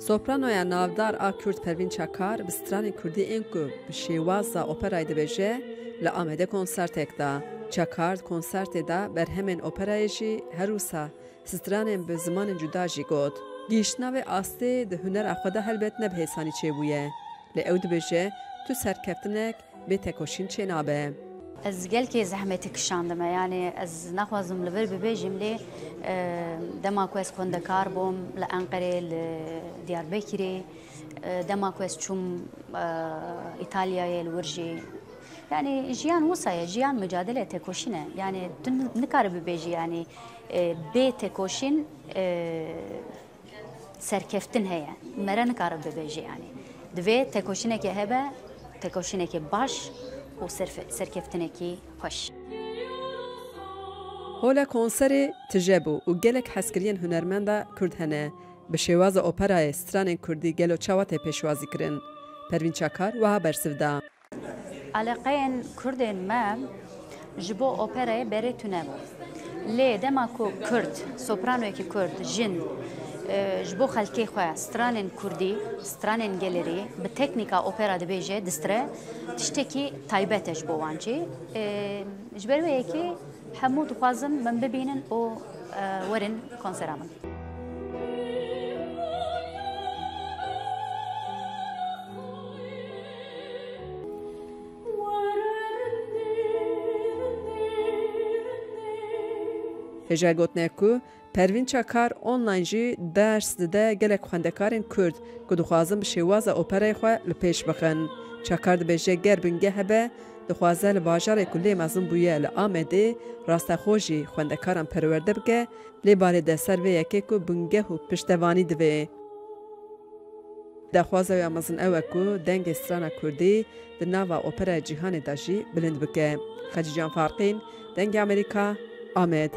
Sopranoya navdar a Kürt Pervin Çakar bi stranên Kurdî ên ku bi şêwaza operayê dibêje li Amedê konsertek da. Çakar konsertê da berhemên operayê jî her wisa stranên bi zimanên cuda jî got. Gîştina wê astê di hunera xwe de helbet ne bi hêsanî çêbûye. Lê ew dibêje tu serkeftinek bê tekoşîn çê nabe. Ez gelkê zehmetê kişandime, yani ez naxwazim li vir bibêjim lê dema ku ez xwendekar bûm li Enqerê, li Diyarbekirê, dema ku ez çûm İtalyayê li wir jî. Yani jiyan wisa ye, jiyan mücadele tekoşîn e. Yani tu nikare bibêjî yani bê tekoşîn serkeftin heye. Me re nikare bibêjî yani. Divê tekoşînekê hebe, tekoşînekê baş û serkeftinekî xweş. Hola konserê tije bû û gelek hezkiriyên hunermenda Kurd hene. Bi şêwaza operayê stranên Kurdî gelo çawa tê pêşwazî kirin. Pervin Çakar wiha bersiv da. Aleqeyên Kurdên me ji bo operayê berê tune bû. Lê dema ku Kurd, sopranoyekî Kurd, jin ji bo xelkê xwe stranên Kurdî, stranên gelerî bi teknîka opera dibêje distre tiştekî taybet e ji bo wan jî. Ji ber wê yekê hemû dixwazim min bibînin û werin konsera min. Hêja gotine ku Pervin Çakar online jî ders dide gelek xwendekarên Kurd ku dixwazin bi şêwaza operayê xwe li pêş bixin. Çakar dibêje ger bingeh hebe, dixwaze li bajarê ku lê mezin bûye li Amedê rastexwe jî xwendekaran perwerde bike, lê barê de ser vê yekê ku bingeh û piştevanî divê. Daxwaza ya mezin ew e ku dengê strana Kurdî di nava operaya cîhanê de jî bilind bike. Xecî Can Farqîn, Dengê Amerîka, Amed.